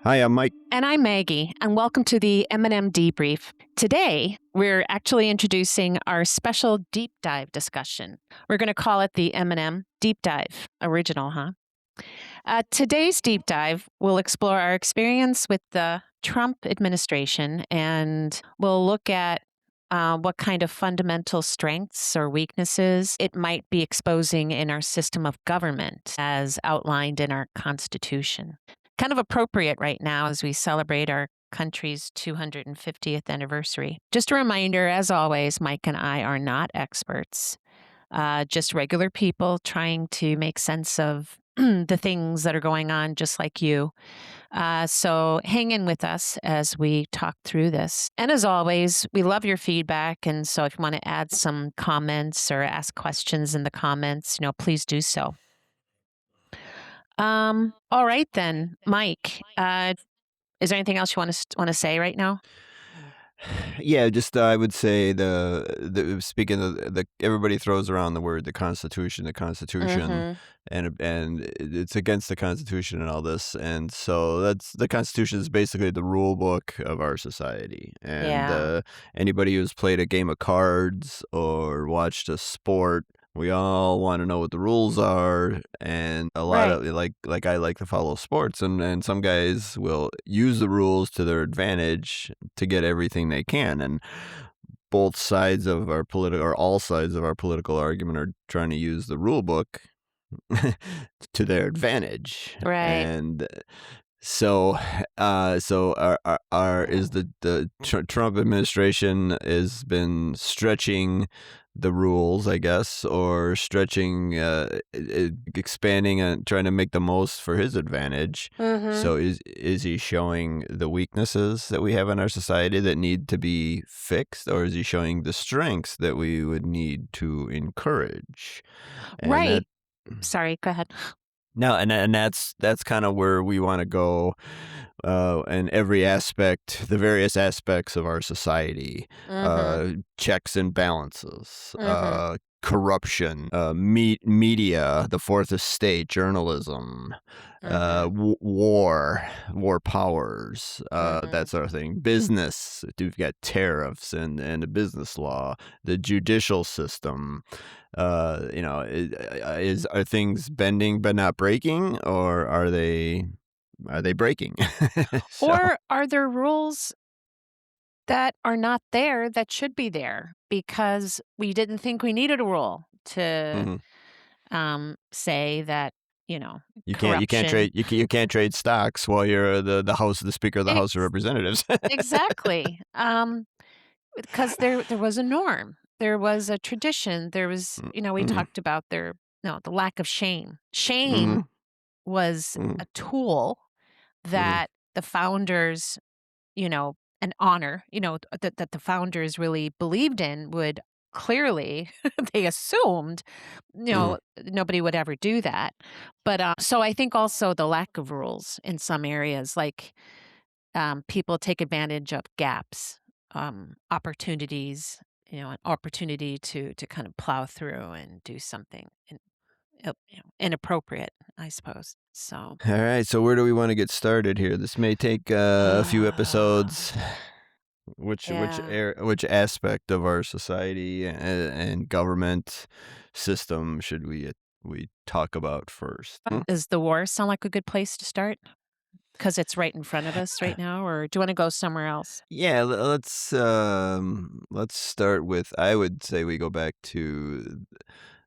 Hi, I'm Mike. And I'm Maggie, and welcome to the M&M Debrief. Today, we're actually introducing our special deep dive discussion. We're going to call it the M&M Deep Dive. Original, huh? Today's deep dive will explore our experience with the Trump administration, and we'll look at what kind of fundamental strengths or weaknesses it might be exposing in our system of government as outlined in our Constitution. Kind of appropriate right now as we celebrate our country's 250th anniversary. Just a reminder, as always, Mike and I are not experts, just regular people trying to make sense of the things that are going on, just like you. So hang in with us as we talk through this. And as always, we love your feedback. And so if you want to add some comments or ask questions in the comments, please do so. All right then, Mike. Is there anything else you want to say right now? Yeah, just I would say the speaking of everybody throws around the word the Constitution, Mm-hmm. and it's against the Constitution and all this, and so the Constitution is basically the rule book of our society. And Yeah. anybody who's played a game of cards or watched a sport, we all want to know what the rules are, and a lot of like I like to follow sports, and some guys will use the rules to their advantage to get everything they can, and both sides of our political or all sides of our political argument are trying to use the rule book to their advantage. Right. And so is the Trump administration has been stretching the rules, I guess, or stretching, expanding and trying to make the most for his advantage. Mm-hmm. So is he showing the weaknesses that we have in our society that need to be fixed, or is he showing the strengths that we would need to encourage? And Right. Sorry, go ahead. No, and that's kind of where we want to go, in every aspect, the various aspects of our society, Mm-hmm. checks and balances, Mm-hmm. corruption, media, the fourth estate, journalism, Mm-hmm. war powers, Mm-hmm. that sort of thing. Business, we've got tariffs and the business law, the judicial system. Are things bending but not breaking, or are they breaking? So, Or are there rules that are not there that should be there because we didn't think we needed a rule to mhm. say that, You can't corruption. trade you can't trade stocks while you're the speaker of the House of Ex- Representatives. exactly. Because there was a norm, there was a tradition, there was, we Mhm, talked about the lack of shame. Shame mhm, was mhm, a tool mhm, that the founders, an honor, that the founders really believed in would clearly, they assumed, mhm. nobody would ever do that. But so I think also the lack of rules in some areas, like people take advantage of gaps, opportunities, an opportunity to kind of plow through and do something inappropriate, I suppose. So, All right, so where do we want to get started here? This may take a few episodes. yeah. Which aspect of our society and government system should we talk about first? Does the war sound like a good place to start? Because it's right in front of us right now, or do you want to go somewhere else? Yeah, let's start with, I would say we go back to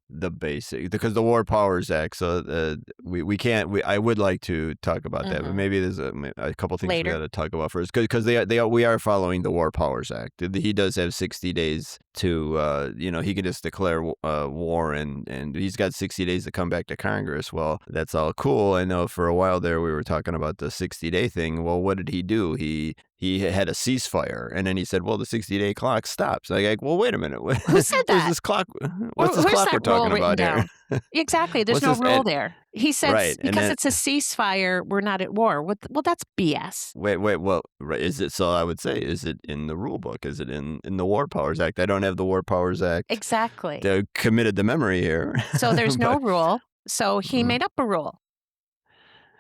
the basic, because the War Powers Act. So we can't. I would like to talk about that, but Mm-hmm. maybe there's a couple things we got Later. to talk about first, because we are following the War Powers Act. He does have 60 days to he can just declare war, and he's got 60 days to come back to Congress. Well, that's all cool. I know for a while there we were talking about the 60-day thing. Well, what did he do? He had a ceasefire, and then he said, "Well, the 60-day clock stops." Like, well, wait a minute. Who said Where's that? this clock? What's this Where's clock we're that rule talking written about here? down? Exactly. There's What's no this? rule there. He said Right, and because then it's a ceasefire, we're not at war. Well, that's BS. wait. Well, right, is it? So I would say, is it in the rule book? Is it in the War Powers Act? I don't have the War Powers Act Exactly. committed to memory here, So there's no but rule. So he mm, made up a rule.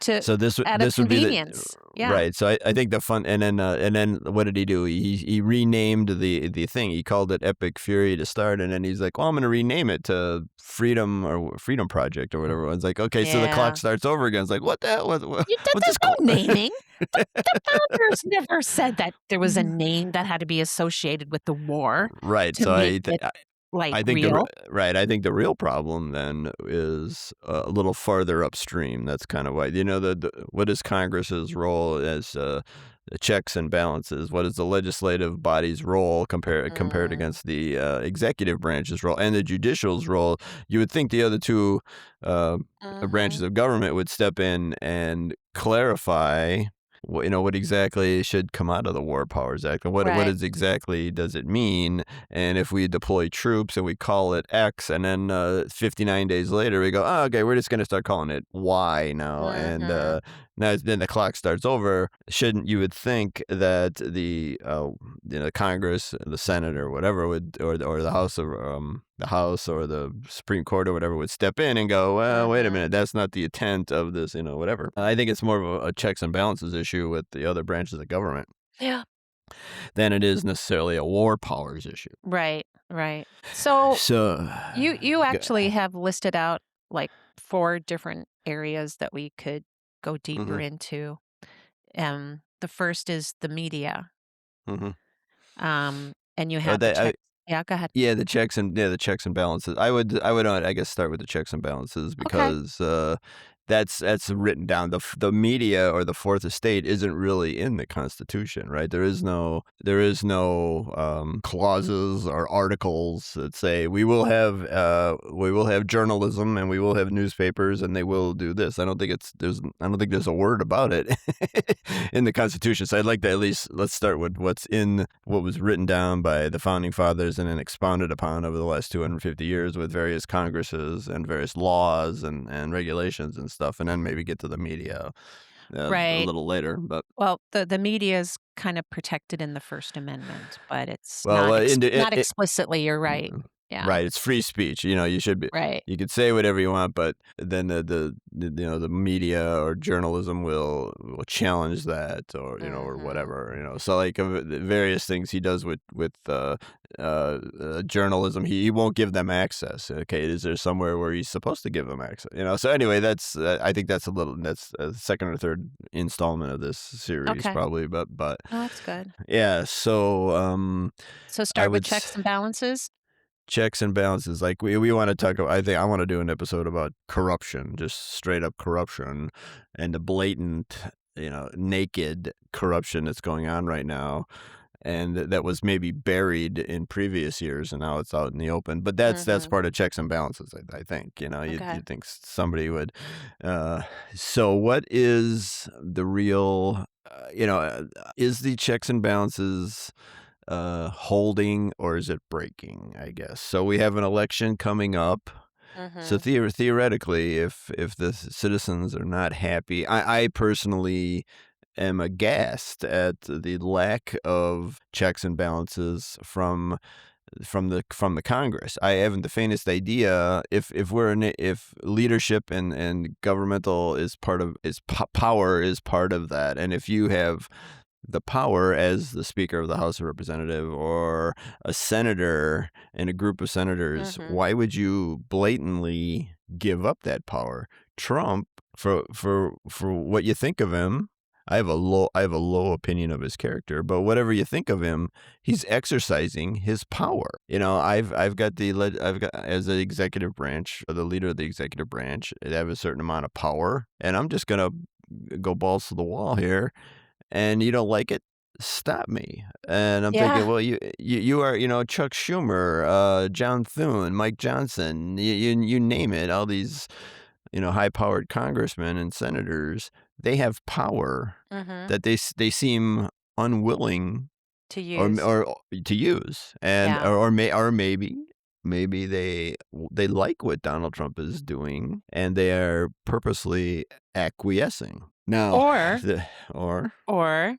to So out of this would be the convenience. Yeah. right. So I think the fun and then what did he do? He renamed the thing. He called it Epic Fury to start, and then he's like, "Well, I'm going to rename it to Freedom or Freedom Project or whatever." It's like, okay, so the clock Yeah. starts over again. It's like, what the hell? What's There's this called? no naming. The founders never said that there was a name that had to be associated with the war Right. to So make it, like, I think real. I think the real problem then is a little farther upstream. That's kind of why what is Congress's role as the checks and balances? What is the legislative body's role compared Mm, against the executive branch's role and the judicial's role? You would think the other two uh, branches mhm. of government would step in and clarify what exactly should come out of the War Powers Act and what Right. is exactly does it mean, and if we deploy troops and we call it X, and then 59 days later we go, oh, okay, we're just going to start calling it Y now, and Mhm. now then the clock starts over. Shouldn't you would think that the Congress, the Senate, or whatever would or the House or the Supreme Court or whatever would step in and go, well, wait a Mhm. minute, that's not the intent of this, whatever. I think it's more of a checks and balances issue with the other branches of government Yeah. than it is necessarily a war powers issue. Right. Right. So So, you g- actually have listed out like 4 different areas that we could go deeper mhm, into. The first is the media. mhm. And you Uh, have the that, I, checks. Yeah, go ahead. the checks and balances. I guess start with the checks and balances Okay. because that's written down. The media or the Fourth Estate isn't really in the Constitution, right? There is no clauses or articles that say we will have journalism and we will have newspapers and they will do this. I don't think there's a word about it in the Constitution. So I'd like to at least let's start with what was written down by the founding fathers and then expounded upon over the last 250 years with various Congresses and various laws and regulations and stuff, and then maybe get to the media a Right. little later. But Well, the media is kind of protected in the First Amendment, but it's well, not explicitly, you're right. Mm. Yeah. Right, it's free speech. You should be Right. you could say whatever you want, but then the media or journalism will challenge that or Mhm. whatever. So like the various things he does with journalism, he won't give them access. Okay, is there somewhere where he's supposed to give them access? So anyway, I think that's a second or third installment of this series Okay. probably, but Oh, that's good. yeah. So So I start with would. checks and balances? Checks and balances. Like we want to talk about, I think I want to do an episode about corruption, just straight up corruption and the blatant, naked corruption that's going on right now. And that was maybe buried in previous years and now it's out in the open. But that's Mhm. part of checks and balances, I think. Okay. You'd think somebody would. Uh, so what is the real, is the checks and balances holding or is it breaking, I guess. So we have an election coming up. So Mhm. theoretically, if the citizens are not happy, I personally am aghast at the lack of checks and balances from the Congress. I haven't the faintest idea if leadership and governmental is part of power is part of that, and if you have the power as the Speaker of the House of Representatives or a senator and a group of senators, Mhm. why would you blatantly give up that power? Trump, for what you think of him, I have a low opinion of his character, but whatever you think of him, he's exercising his power. I've got as the executive branch or the leader of the executive branch, I have a certain amount of power, and I'm just gonna go balls to the wall here and you don't like it, stop me. And I'm thinking, Yeah. well, you are, Chuck Schumer, John Thune, Mike Johnson, you name it, all these, high powered congressmen and senators, they have power Mhm. that they seem unwilling To or use. to use, and Yeah. or maybe they like what Donald Trump is doing and they are purposely acquiescing. Now, Or or or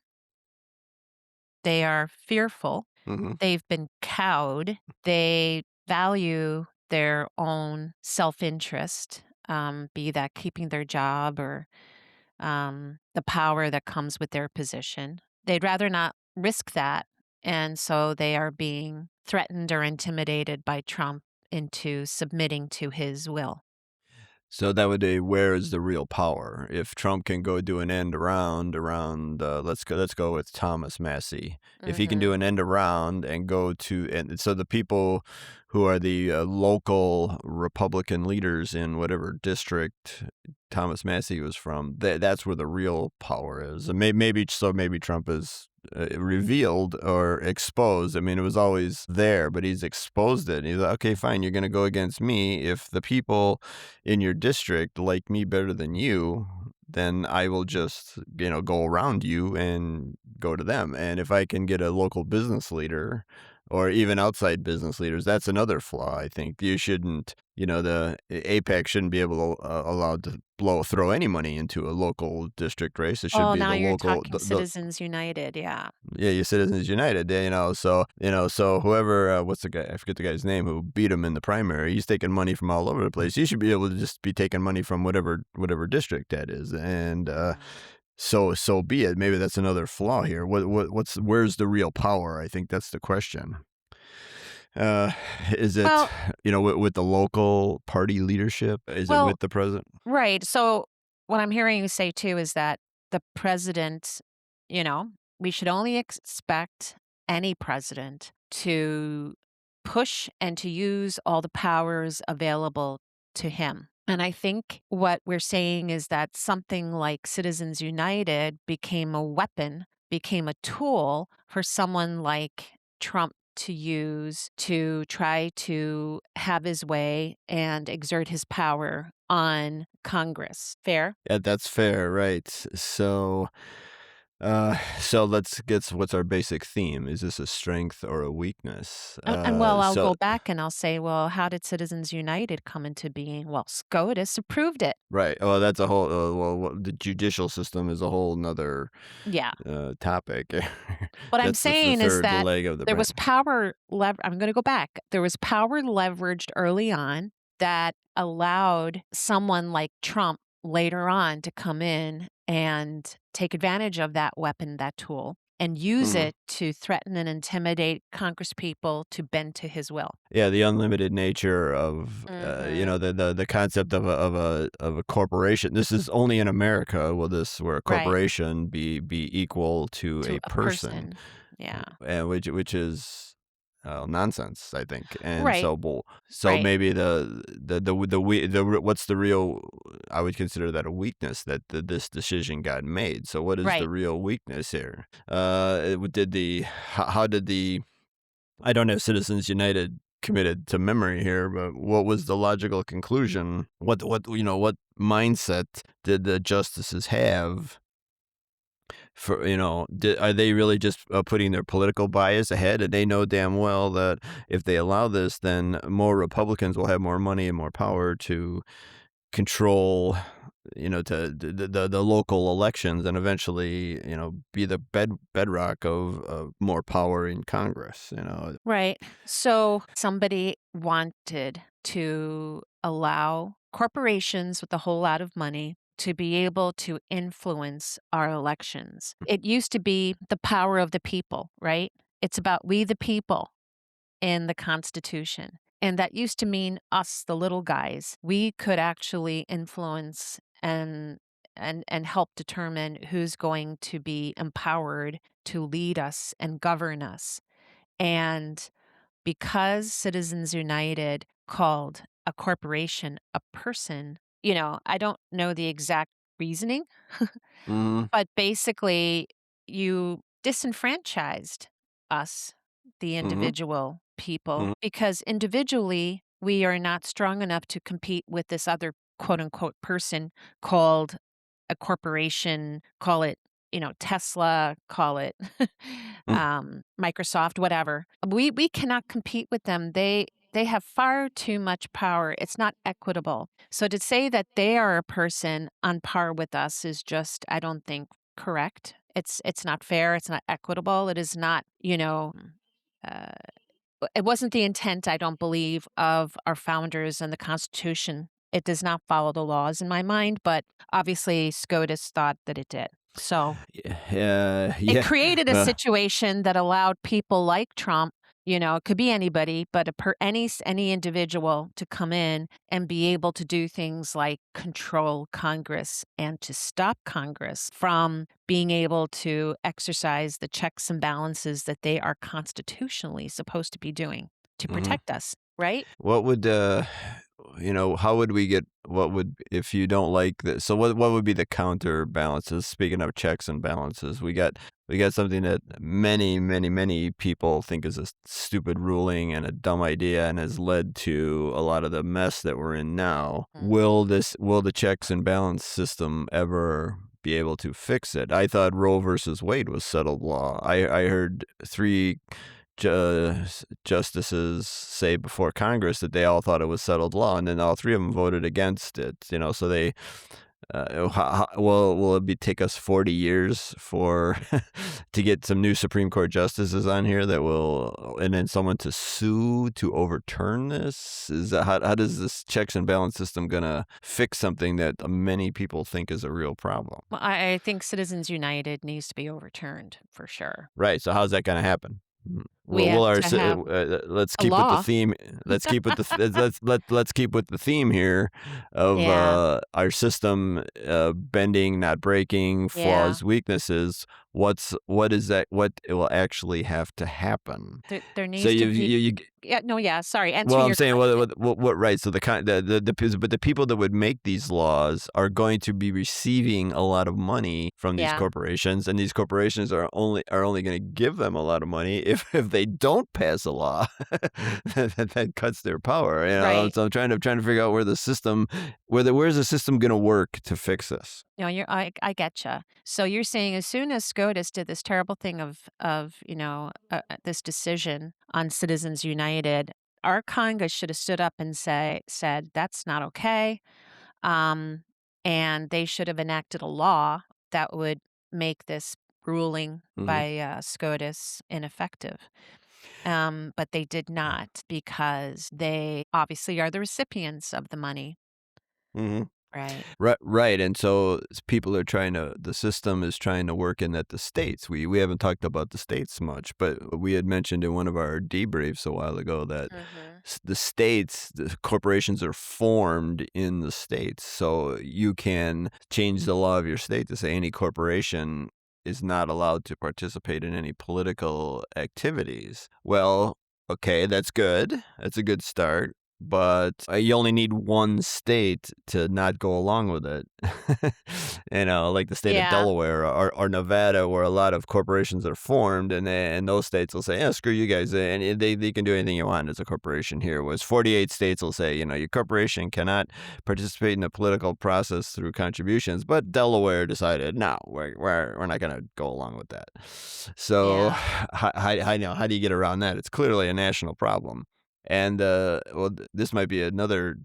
they are fearful. mhm. They've been cowed. They value their own self-interest, be that keeping their job or the power that comes with their position. They'd rather not risk that. And so they are being threatened or intimidated by Trump into submitting to his will. So that would be, where is the real power? If Trump can go do an end around, let's go with Thomas Massey. If he can do Hmm. an end around and go to, and so the people who are the local Republican leaders in whatever district Thomas Massey was from, that's where the real power is. And maybe Trump is revealed or exposed. I mean, it was always there, but he's exposed it. He's like, okay, fine, you're going to go against me. If the people in your district like me better than you, then I will just, go around you and go to them. And if I can get a local business leader or even outside business leaders, that's another flaw. I think you shouldn't, the APEC shouldn't be able to allowed to throw any money into a local district race. It should Oh, be now the you're local, talking Citizens United. Yeah. yeah, your Citizens United, so whoever, what's the guy? I forget the guy's name who beat him in the primary. He's taking money from all over the place. He should be able to just be taking money from whatever district that is, and Mm. so be it. Maybe that's another flaw here. Where's the real power? I think that's the question. Uh, is it, Well, with the local party leadership? Is it well, with the president? right. So what I'm hearing you say too is that the president, you know, we should only expect any president to push and to use all the powers available to him. And I think what we're saying is that something like Citizens United became a weapon, became a tool for someone like Trump to use to try to have his way and exert his power on Congress. Fair? Yeah, that's fair, right? So let's get what's our basic theme? Is this a strength or a weakness? And well, I'll go back and I'll say, well, how did Citizens United come into being? Well, SCOTUS approved it. Right. Well, that's a whole. The judicial system is a whole nother Yeah. topic. What I'm That's the saying is third that leg of the there brain. was I'm going to go back. There was power leveraged early on that allowed someone like Trump later on to come in and take advantage of that weapon, that tool, and use Hmm. it to threaten and intimidate Congress people to bend to his will. Yeah, the unlimited nature of Hmm. the concept of a corporation. This is only in America will this where a Right. corporation be equal to To a a person, person. Yeah. and which is nonsense, I think. And Right. so Right. maybe what's the real? I would consider that a weakness that this decision got made. So what is the Right. real weakness here? How did the I don't have Citizens United committed to memory here, but what was the logical conclusion? What mindset did the justices have for, are they really just putting their political bias ahead? And they know damn well that if they allow this, then more Republicans will have more money and more power to control, the local elections and eventually, be the bedrock of more power in Congress, Right. So somebody wanted to allow corporations with a whole lot of money to be able to influence our elections. It used to be the power of the people, right? It's about we the people in the Constitution. And that used to mean us, the little guys. We could actually influence and help determine who's going to be empowered to lead us and govern us. And because Citizens United called a corporation a person, I don't know the exact reasoning, Mhm, but basically you disenfranchised us, the mhm, individual people, mhm, because individually we are not strong enough to compete with this other quote unquote person called a corporation, call it, Tesla, call it mm, Microsoft, whatever. We cannot compete with them. They have far too much power. It's not equitable. So to say that they are a person on par with us is just, I don't think, correct. It's not fair. It's not equitable. It is not, uh, it wasn't the intent, I don't believe, of our founders and the Constitution It does not follow the laws in my mind, but obviously SCOTUS thought that it did. So it Yeah. created a situation that allowed people like Trump, it could be anybody, but any individual to come in and be able to do things like control Congress and to stop Congress from being able to exercise the checks and balances that they are constitutionally supposed to be doing to Mhm. protect us, right? What would how would we get what would if you don't like this? So what would be the counterbalances? Speaking of checks and balances, we got something that many people think is a stupid ruling and a dumb idea and has led to a lot of the mess that we're in now. Mm. Will the checks and balance system ever be able to fix it? I thought Roe versus Wade was settled law. I heard three justices say before Congress that they all thought it was settled law, and then all three of them voted against it. So they, will it be take us 40 years for to get some new Supreme Court justices on here that will, and then someone to sue to overturn this? Is that how does this checks and balance system gonna fix something that many people think is a real problem? Well, I think Citizens United needs to be overturned for sure. Right. So how's that gonna happen? We Well, have our to have let's a keep with the law. theme. Let's keep with the let's keep with the theme here of Yeah, our system bending, not breaking, yeah. flaws, weaknesses. What is that? What it will actually have to happen? There So needs to be you yeah, no, yeah, sorry, well, answering I'm your saying question. what right? So but the people that would make these laws are going to be receiving a lot of money from these Yeah, corporations, and these corporations are only going to give them a lot of money if they don't pass a law that cuts their power. right. So I'm trying to figure out where's the system going to work to fix this. No, I getcha. So you're saying as soon as SCOTUS did this terrible thing of this decision on Citizens United, our Congress should have stood up and said that's not okay, um, and they should have enacted a law that would make this ruling Hmm. by SCOTUS ineffective. But they did not because they obviously are the recipients of the money, Hmm. right? Right, and so people are the system is trying to work in at the states. We haven't talked about the states much, but we had mentioned in one of our debriefs a while ago that Hmm. the corporations are formed in the states. So you can change the law of your state to say any corporation is not allowed to participate in any political activities. Well, okay, that's good. That's a good start, but you only need one state to not go along with it. Like the state of Yeah, Delaware or Nevada, where a lot of corporations are formed, and those states will say, "Yeah, screw you guys," and they can do anything you want as a corporation here. Whereas 48 states will say, your corporation cannot participate in the political process through contributions. But Delaware decided, no, we're not going to go along with that. So, yeah. how do you get around that? It's clearly a national problem. And this might be another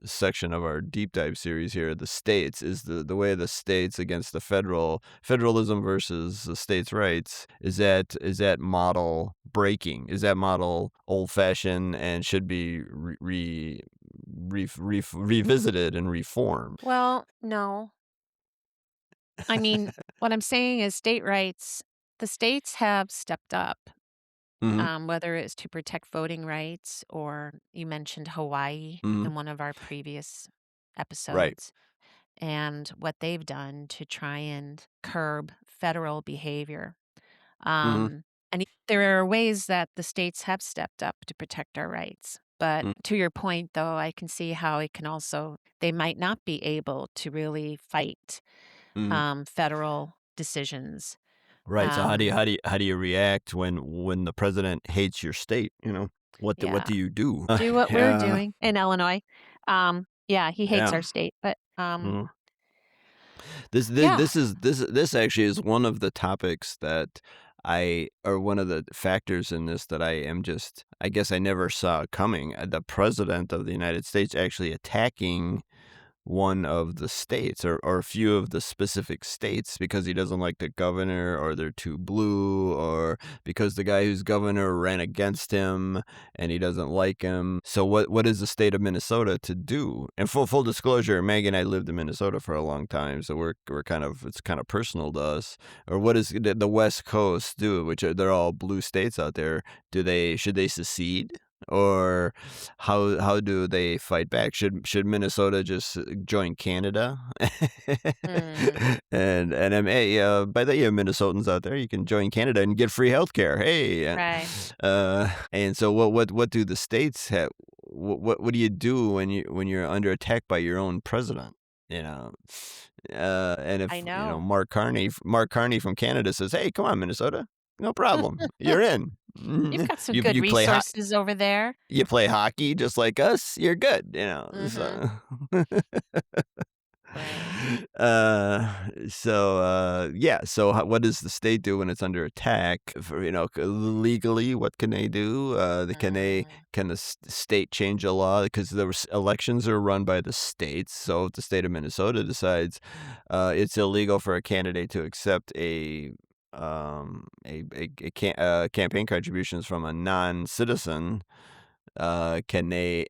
section of our deep dive series here. The states is the way of the states against the federalism versus the states' rights. Is that model breaking? Is that model old fashioned and should be revisited and reformed? Well, no. I mean, what I'm saying is state rights, the states have stepped up, Hmm. whether it's to protect voting rights or you mentioned Hawaii Hmm. in one of our previous Right. episodes and what they've done to try and curb federal behavior. Hmm. And there are ways that the states have stepped up to protect our rights. But to your point, though, I can see how it can also, they might not be able to really fight Hmm. federal decisions. Right. So Um, how do you react when the president hates your state? What yeah, do you do? do what we're Yeah. doing in Illinois. Yeah, he hates Yeah. our state, but Mhm. This yeah, this is this actually is one of the topics that or one of the factors in this that I guess I never saw coming. The president of the United States actually attacking one of the states or a few of the specific states because he doesn't like the governor or they're too blue or because the guy who's governor ran against him and he doesn't like him. So what is the state of Minnesota to do? And full disclosure, Maggie and I lived in Minnesota for a long time, so we're kind of, it's kind of personal to us. Or what does the West Coast do, which they're all blue states out there? Should they secede? Or how do they fight back? Should Minnesota just join Canada? Mm. And by the Minnesotans out there, you can join Canada and get free healthcare. Hey, Right. and so what do the states have? What do you do when you're under attack by your own president? You know, and I if know. Mark Carney from Canada says, "Hey, come on, Minnesota, no problem, you're in." You've got some You good you play resources over there. you play hockey just like us, you're good, Mhm. so Right. yeah, so what does the state do when it's under attack? For, legally, what can they do? Mm. Can the state change a law? Because elections are run by the states, so if the state of Minnesota decides it's illegal for a candidate to accept campaign contributions from a non-citizen, can they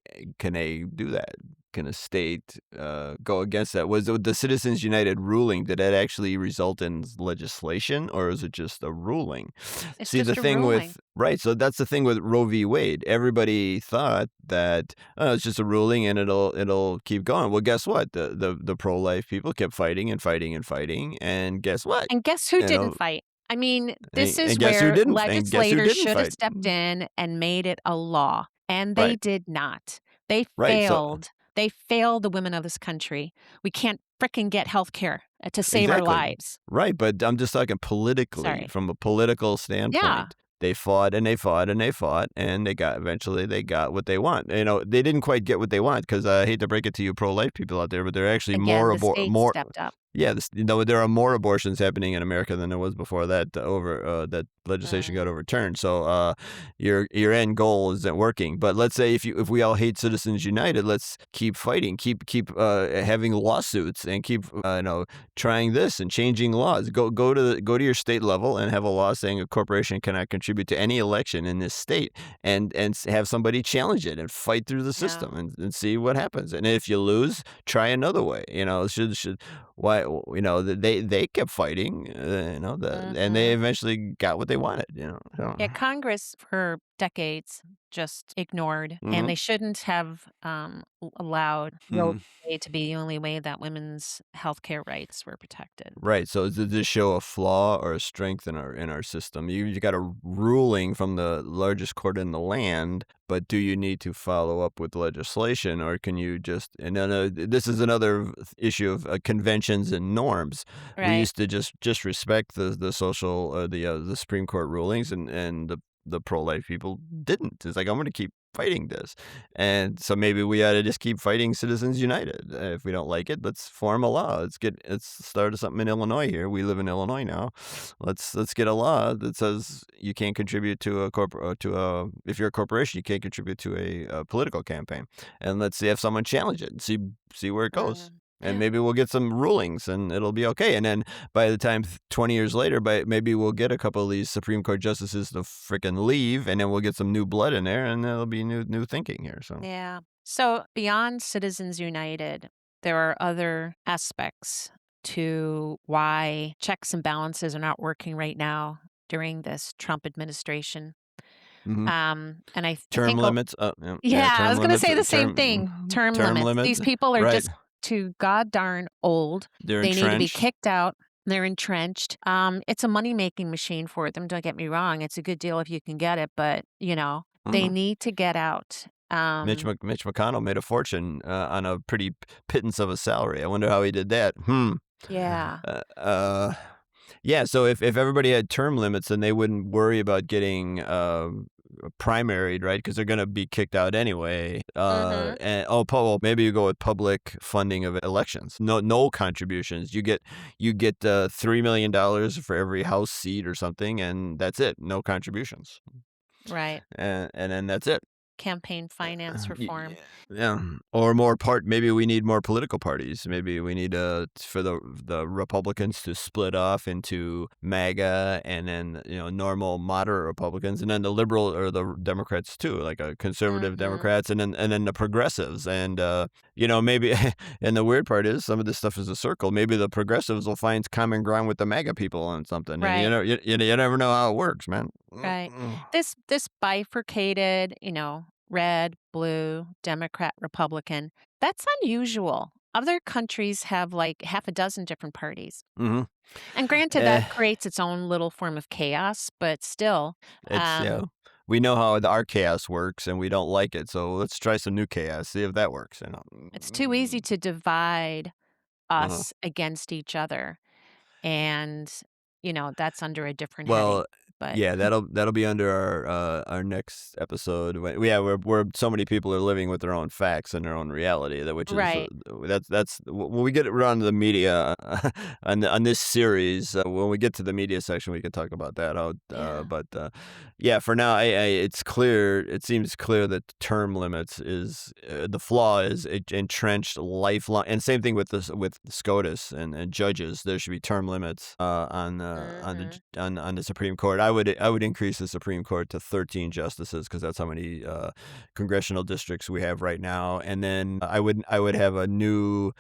do that? Can a state go against that? Was the Citizens United ruling, did that actually result in legislation, or is it just a ruling? It's See, the just a thing ruling. right, so that's the thing with Roe v. Wade. Everybody thought that, oh, it's just a ruling and it'll keep going. Well, guess what? The pro-life people kept fighting and fighting and fighting, and guess what? And guess who You didn't know, fight? I mean, this and is guess who where didn't? And guess who legislators didn't should have fight? stepped in and made it a law, and they Right, did not. They right. So failed. They failed the women of this country. We can't fricking get health care to save our exactly. lives. Right, but I'm just talking politically, Sorry. from a political Yeah. standpoint. They fought and they fought and they fought, and eventually they got what they want. They didn't quite get what they want because I hate to break it to you pro-life people out there, but there are actually Again, the state more. stepped up. Yeah, there are more abortions happening in America than there was before that that legislation got Mm. overturned. So your end goal isn't working. But let's say if we all hate Citizens United, let's keep fighting, keep having lawsuits, and keep trying this and changing laws. Go to your state level and have a law saying a corporation cannot contribute to any election in this state, and have somebody challenge it and fight through the Yeah. system and see what happens. And if you lose, try another way. Should why they kept fighting, and they Mhm. eventually got what they wanted. So. Yeah, Congress for decades just ignored, and Hmm. they shouldn't have allowed Roe Hmm. v. Wade to be the only way that women's healthcare rights were protected. Right. So does this show a flaw or a strength in our system? You got a ruling from the largest court in the land, but do you need to follow up with legislation, or can you just? And then this is another issue of conventions and norms. We Right. used to just respect the social the Supreme Court rulings, and the pro-life people didn't. It's like, I'm going to keep fighting this, and so maybe we ought to just keep fighting Citizens United. If we don't like it, let's form a law. Let's start something in Illinois here. We live in Illinois now. Let's get a law that says you can't contribute to if you're a corporation, you can't contribute to a political campaign, and let's see if someone challenge it and see where it goes. Mm. And Yeah. maybe we'll get some rulings and it'll be okay. And then by the time 20 years later, maybe we'll get a couple of these Supreme Court justices to frickin' leave, and then we'll get some new blood in there, and there'll be new thinking here. So. Yeah. So beyond Citizens United, there are other aspects to why checks and balances are not working right now during this Trump administration. Hmm. And I Term think limits. yeah, I Term was going to limits. say the same thing. Term Term limits. limits. These people are Right. just too god darn old. They're They need to be entrenched. kicked out. They're entrenched. It's a money-making machine for them. Don't get me wrong. It's a good deal if you can get it, but they Hmm. need to get out. Mitch McConnell made a fortune on a pretty pittance of a salary. I wonder how he did that. Yeah. Uh, uh, yeah. So if everybody had term limits, then they wouldn't worry about getting primaried, right? Because they're going to be kicked out anyway. Mhm. And maybe you go with public funding of elections. No contributions. You get $3 million for every House seat or something, and that's it. No contributions, Right. and then that's it. campaign finance reform. Yeah, or more part. Maybe we need more political parties. Maybe we need for the Republicans to split off into MAGA and then normal moderate Republicans, and then the liberal or the Democrats too, like conservative Mm-hmm. Democrats, and then the progressives, and maybe. And the weird part is some of this stuff is a circle. Maybe the progressives will find common ground with the MAGA people on something, and Right. you never know how it works, man. Right. This bifurcated, red, blue, Democrat, Republican, that's unusual. Other countries have like half a dozen different parties. Mm-hmm. And granted, that creates its own little form of chaos, but still, It's we know how our chaos works, and we don't like it. So let's try some new chaos. See if that works. it's too easy to divide Uh-huh. us against each other. And, that's under a different heading. Well, But yeah, that'll be under our next episode. Where so many people are living with their own facts and their own reality, which is right. that's when we get around to the media on this series. When we get to the media section, we can talk about that. Yeah. But yeah, for now, it's clear. It seems clear that term limits is the flaw is entrenched lifelong, and same thing with with SCOTUS and judges. There should be term limits on the Supreme Court. I would increase the Supreme Court to 13 justices because that's how many congressional districts we have right now. And then I would have a new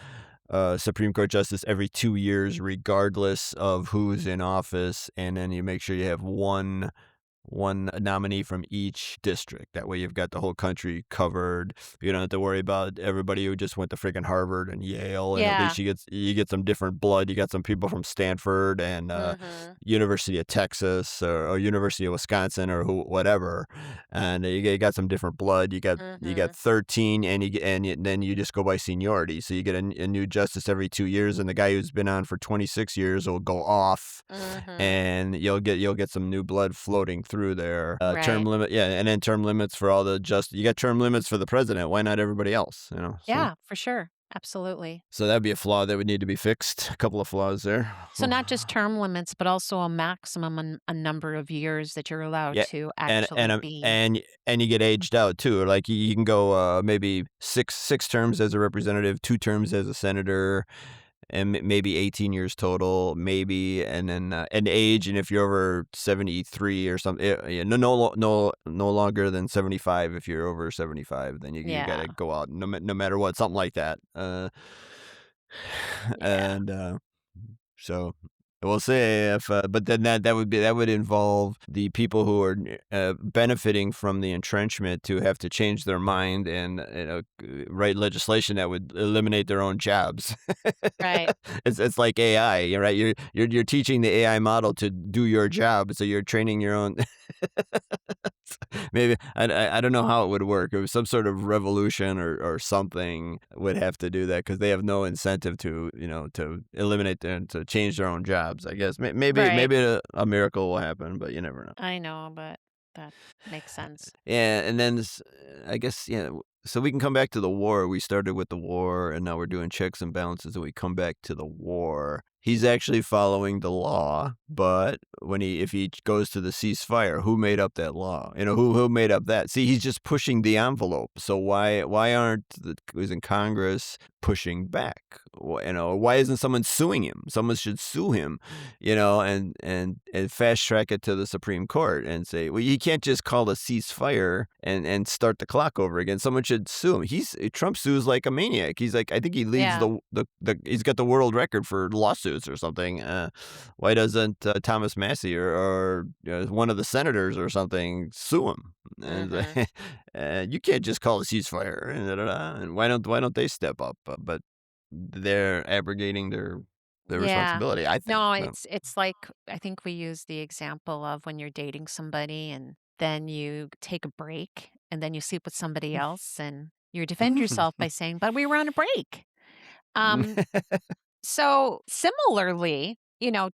Supreme Court justice every 2 years, regardless of who's in office. And then you make sure you have one nominee from each district. That way you've got the whole country covered. You don't have to worry about everybody who just went to freaking Harvard and Yale, and at Yeah. least you get some different blood. You got some people from Stanford and Mm-hmm. University of Texas or University of Wisconsin or whatever, and you got some different blood. You got Mm-hmm. 13, then you just go by seniority. So you get a new justice every 2 years, and the guy who's been on for 26 years will go off, Mm-hmm. and you'll get some new blood floating through there. Term Right. limit, yeah, and then term limits for all the you got term limits for the president. Why not everybody else? Yeah, for sure. Absolutely. So that'd be a flaw that would need to be fixed. A couple of flaws there. So not just term limits, but also a maximum a number of years that you're allowed Yeah, to and actually and um, be. and you get aged out too. Like you can go maybe six terms as a representative, 2 terms as a senator, and maybe 18 years total, maybe, and then and age. And if you're over 73 or something, no longer than 75. If you're over 75, then you got Yeah. to go out no matter what, something like that. Yeah. And so we'll see if, but then that would involve the people who are benefiting from the entrenchment to have to change their mind and write legislation that would eliminate their own jobs. Right. It's like AI, right? You're teaching the AI model to do your job, so you're training your own. Maybe I don't know how it would work. It was some sort of revolution or something would have to do that because they have no incentive to to eliminate them to change their own jobs. I guess Right. maybe a miracle will happen, but you never know. I know, but that makes sense. Yeah, and then I guess so we can come back to the war. We started with the war, and now we're doing checks and balances, and we come back to the war. He's actually following the law, but if he goes to the ceasefire, who made up that law? Who made up that? See, he's just pushing the envelope. So why aren't who's in Congress pushing back? Why isn't someone suing him? Someone should sue him, and fast track it to the Supreme Court and say, well, you can't just call a ceasefire and start the clock over again. Someone should sue him. Trump sues like a maniac. He's like, I think he leads Yeah. he's got the world record for lawsuits or something. Why doesn't Thomas Massey or one of the senators or something sue him? Mm-hmm. And you can't just call a ceasefire. And why don't they step up? But they're abrogating their Yeah. responsibility, I think. No, No. it's like I think we use the example of when you're dating somebody and then you take a break and then you sleep with somebody else and you defend yourself by saying, "But we were on a break." Um, so similarly,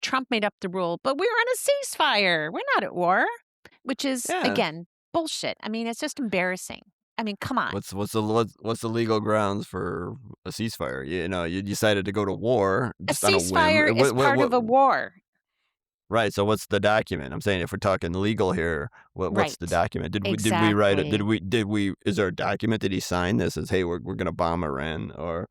Trump made up the rule, but we were on a ceasefire. We're not at war, which is Yeah. again bullshit. I mean, it's just embarrassing. I mean, come on. What's the legal grounds for a ceasefire? You decided to go to war A just on a whim. ceasefire is part of a war. Right, so what's the document? I'm saying if we're talking legal here, what's the Right. document? Did we write it? Exactly. Did we is there a document that he signed that says, "Hey, we're gonna bomb Iran," or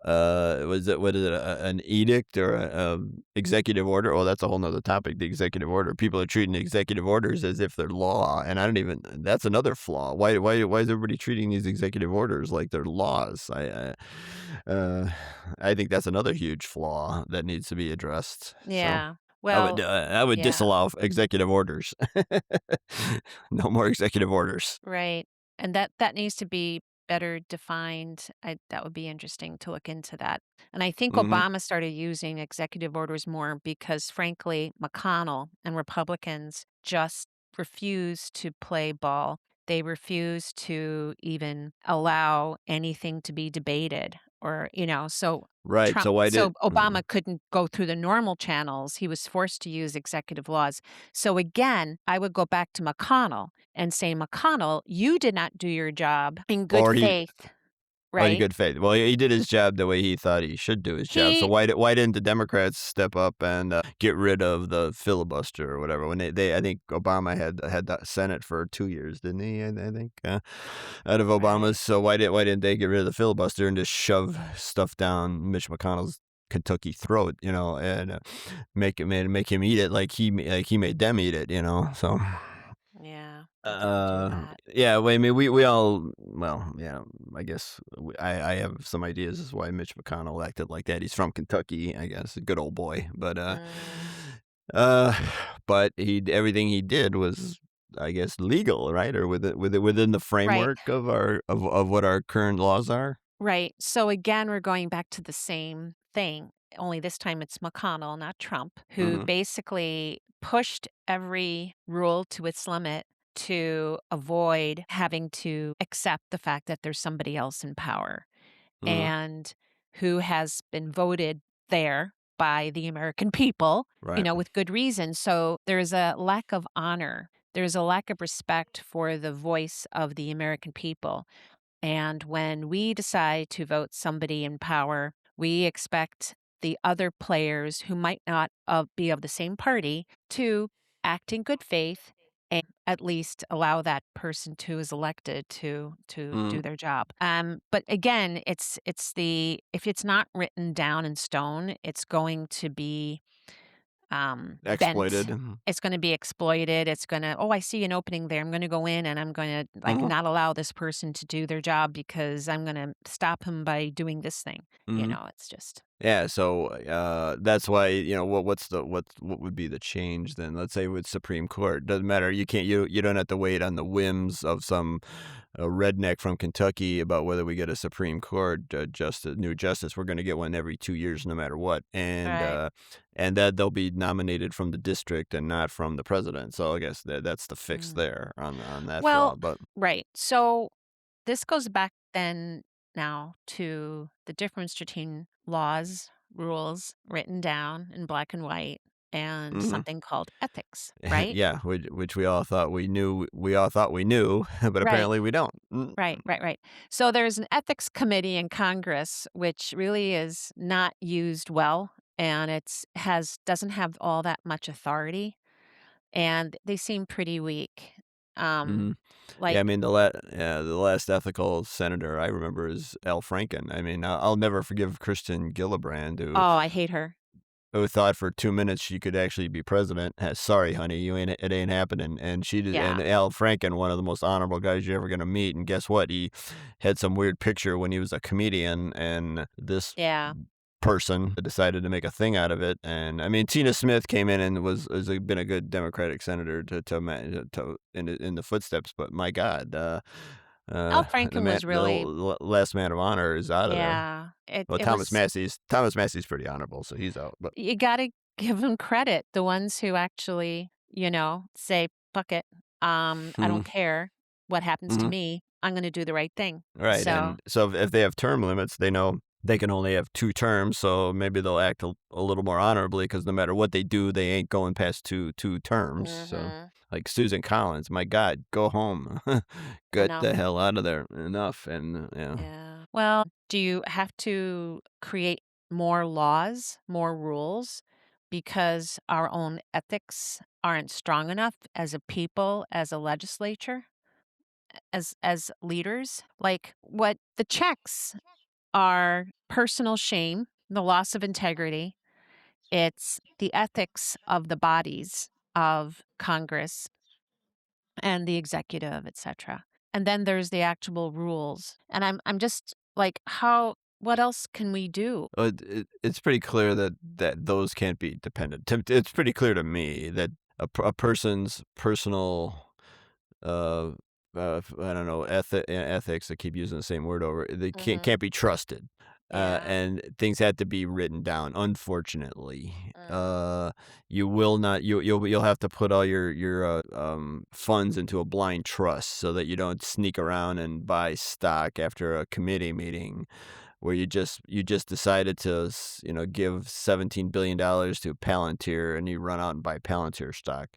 was it what is it an edict or a executive order? Oh, that's a whole nother topic. The executive order. People are treating executive orders as if they're law, and I don't even. That's another flaw. Why is everybody treating these executive orders like they're laws? Uh, I think that's another huge flaw that needs to be addressed. So. Yeah. I would Well, I would yeah. disallow executive orders. No more executive orders. Right. And that needs to be better defined. That would be interesting to look into that. And I think Mhm. Obama started using executive orders more because, frankly, McConnell and Republicans just refuse to play ball. They refuse to even allow anything to be debated or, so Right, so why did Obama couldn't go through the normal channels. He was forced to use executive laws. So again, I would go back to McConnell and say, McConnell, you did not do your job in good or he faith, oh, in right? good faith. Well, he did his job the way he thought he should do his job, so He, why didn't the Democrats step up and, get rid of the filibuster or whatever when I think Obama had the Senate for 2 years, didn't he? I think, out of right. Obama's, so why didn't they get rid of the filibuster and just shove stuff down Mitch McConnell's Kentucky throat, and, make him eat it like he made them eat it, so Yeah, they didn't do that. yeah, well, I mean, we all well, yeah, I guess I have some ideas as why Mitch McConnell acted like that. He's from Kentucky, I guess, a good old boy, Mm, uh, but everything he did was, I guess, legal, right, or within the right. framework of our of what our current laws are. Right. So again, we're going back to the same thing, only this time it's McConnell, not Trump, who Hmm. basically pushed every rule to its limit to avoid having to accept the fact that there's somebody else in power Hmm. and who has been voted there by the American people, Right. with good reason. So there's a lack of honor. There's a lack of respect for the voice of the American people. And when we decide to vote somebody in power, we expect the other players who might not be of the same party to act in good faith and at least allow that person who is elected to Hmm. do their job. But again, it's the if it's not written down in stone, it's going to be bent. Exploited. It's gonna be exploited. It's gonna, "Oh, I see an opening there. I'm gonna go in and I'm gonna, like, Hmm. not allow this person to do their job because I'm gonna stop him by doing this thing." Hmm. It's just Yeah, so that's why what would be the change then? Let's say with Supreme Court, doesn't matter. You don't have to wait on the whims of some redneck from Kentucky about whether we get a Supreme Court new justice. We're going to get one every 2 years, no matter what, right. and that they'll be nominated from the district and not from the president. So I guess that's the fix Mm. there on that flaw. Well, But right. So this goes back then now to the difference between laws, rules written down in black and white and mhm. something called ethics, right? Yeah, which we all thought we knew. We all thought we knew, but Right. apparently we don't. Mm. Right, right, right. So there's an ethics committee in Congress which really is not used well and it's has doesn't have all that much authority and they seem pretty weak. Um Mhm. Yeah, like I mean, the last ethical senator I remember is Al Franken. I mean, I'll never forgive Kristen Gillibrand, oh, I hate her. who thought for 2 minutes she could actually be president. Sorry, honey, it ain't happening. And she did, and Yeah. Al Franken, one of the most honorable guys you're ever gonna meet. And guess what? He had some weird picture when he was a comedian, and this Yeah. person decided to make a thing out of it. And I mean, Tina Smith came in and been a good Democratic senator to in the footsteps. But my God, Al the Franken man, was really last man of honor is out of there. yeah. It Well, it was Thomas Massey's pretty honorable, so he's out. But you gotta give them credit. The ones who actually, say, "Fuck it. I don't mhm, care what happens to mhm. me. I'm gonna do the right thing." Right, So and so if they have term limits, they know they can only have 2 terms, so maybe they'll act a little more honorably because no matter what they do, they ain't going past two terms, so, mhm. like Susan Collins, my god, go home. Get the Enough. hell out of there. Enough, and yeah. Yeah. Well, do you have to create more laws, more rules, because our own ethics aren't strong enough as a people, as a legislature, as leaders. Like what the checks are personal shame, the loss of integrity. It's the ethics of the bodies of Congress and the executive, etc. And then there's the actual rules. And I'm just like, what else can we do? It's pretty clear that those can't be dependent. It's pretty clear to me that a person's personal uh, I don't know, ethics. I keep using the same word over. They Hmm. can't be trusted, Yeah. and things have to be written down. Unfortunately, Mm. you will not. You'll have to put all your funds into a blind trust so that you don't sneak around and buy stock after a committee meeting where you just decided to give $17 billion to Palantir and you run out and buy Palantir stock.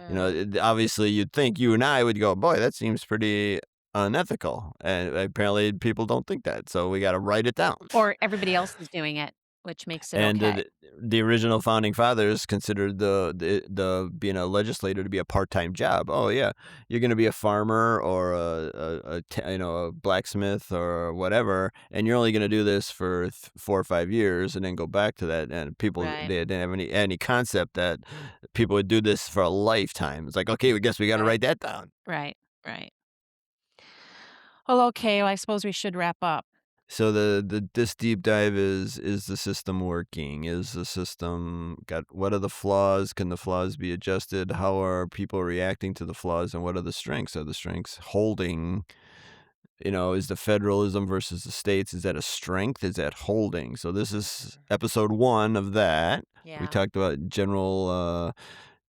Mm. Obviously you'd think you and I would go, boy, that seems pretty unethical, and apparently people don't think that, so we got to write it down. Or everybody else is doing it, which makes it And okay. the original founding fathers considered the being a legislator to be a part-time job. Oh yeah, you're going to be a farmer or a blacksmith or whatever, and you're only going to do this for 4 or 5 years and then go back to that. And people, Right. they didn't have any concept that people would do this for a lifetime. It's like, okay, we guess we got to Right. write that down. Right. Right. Well, okay. Well, I suppose we should wrap up. So this deep dive is the system working? Is the system got what are the flaws? Can the flaws be adjusted? How are people reacting to the flaws, and what are the strengths? Are the strengths holding? Is the federalism versus the states, is that a strength? Is that holding? So this is Mhm. episode 1 of that. We Yeah. talked about general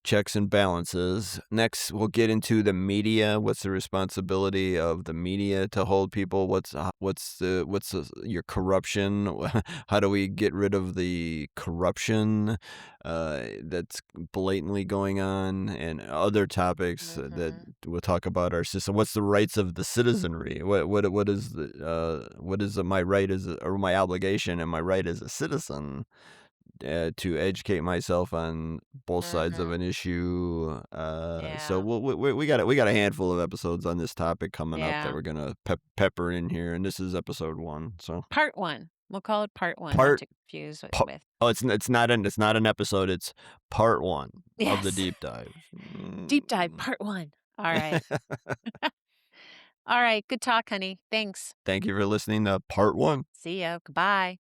checks and balances. Next, we'll get into the media. What's the responsibility of the media to hold people? Your corruption? How do we get rid of the corruption that's blatantly going on, and other topics that Mhm. we'll talk about our system. What's the rights of the citizenry? What is my right or my obligation and my right as a citizen? To educate myself on both sides of Mhm. an issue. So Yeah. we got a handful of episodes on this topic coming up that Yeah. we're gonna pepper in here, and this is episode 1. So Part one. We'll call it part one, not part, to confuse with. oh, it's not an episode. It's part 1 of the Yes. deep dive. Deep dive, Mm. part one. All right. All right. Good talk, honey. Thanks. Thank you for listening to part 1. See ya. Goodbye.